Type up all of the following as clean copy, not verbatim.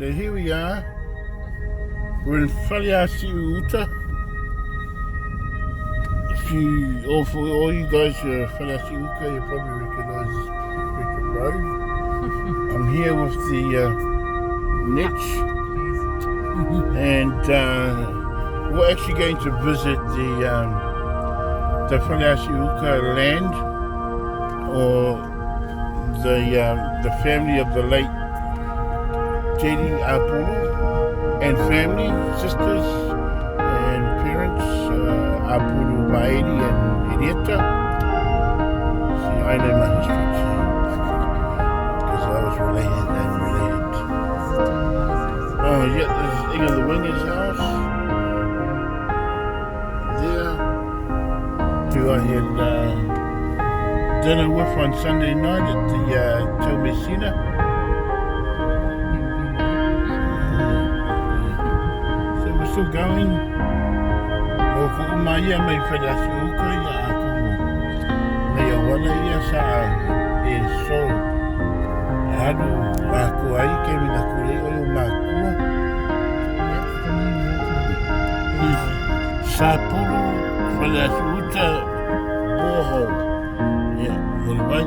So here we are. We're in Faleasiu Uta. For all you guys who are Faleasiu Uta, you probably recognise Richard Road. I'm here with the Nitch, and we're actually going to visit the Faleasiu Uta land, or the family of the late Teli Apulu and family, sisters and parents, Apulu Maeli and Ianeta. See, I know my history too, because I was related and related. Oh yeah, there's Inga the Winger's house there, who I had dinner with on Sunday night at the Teli Apulu. Still going. O ko mai mai Faleasiu Uta ia aku nei wala ia sa e so adu aku ai ke mina kure o makua Apulu Faleasiu Uta boho ia vai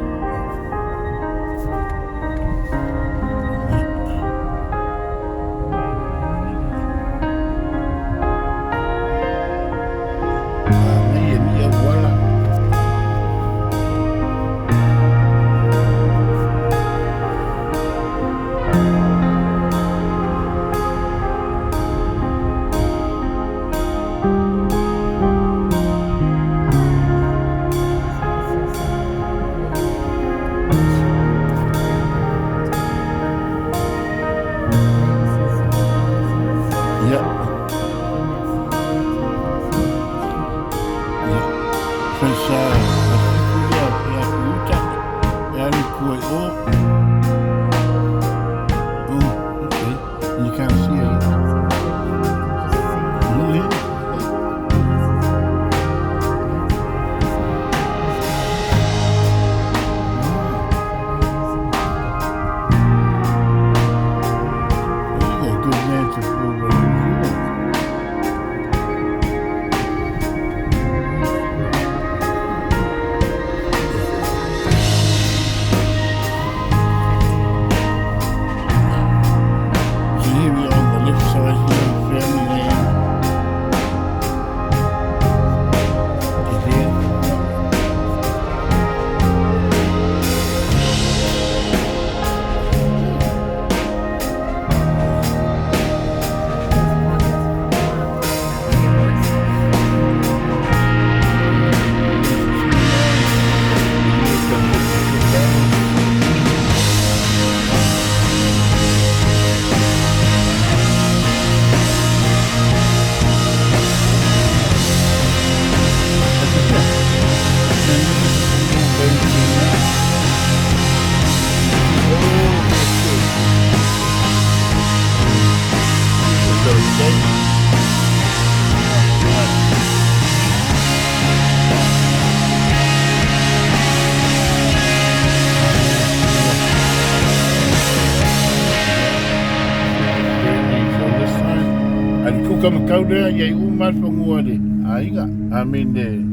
Kamakau rea iai umat whangua re. Ainga, a mene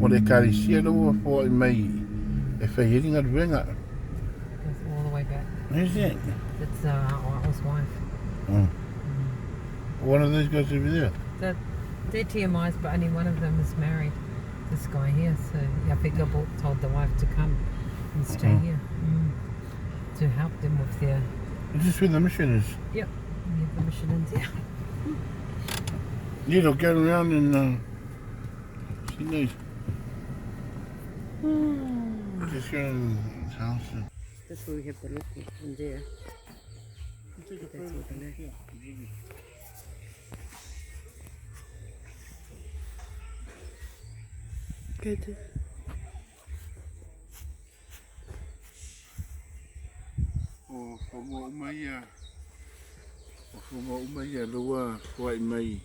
o le karisia loa fo I mai e whairinga ruenga. Goes all the way back. Where's that? That's Uncle's wife. Oh. One of those guys over there? They're TMIs, but only one of them is married. This guy here, so Yafika told the wife to come and stay here to help them with their... Is this where the mission is? Yep, the mission ends here. Yeah, they'll go around and she knows. Just go in the house. That's where we have the look in there. That's what the look. Good. For more umaya loa wai mai.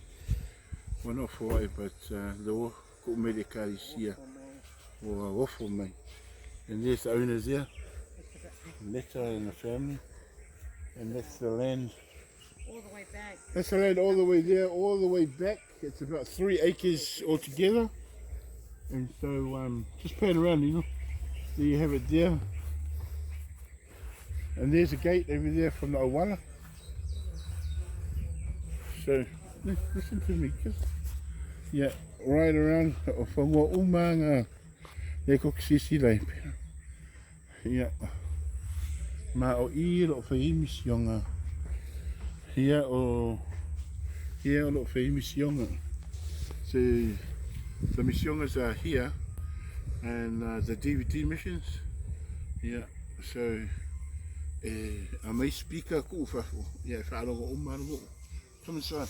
Well, not for wai, but loa ko me de karisia or waffle mai. And there's the owners there. Netta and the family. And that's the land all the way back. That's the land all the way there, all the way back. It's about 3 acres altogether. And so just pan around, you know. There you have it there. And there's a gate over there from the Owala. So, listen to me, kids. Yeah, right around o whangoa umanga e kokisisi lai. Yeah. Ma o I lo whaiimisionga. Yeah, o lo whaiimisionga. So, the missioners are here, and the DVD missions. Yeah, so a may speaker ku fa. Yeah, fa lo o maru. Come inside.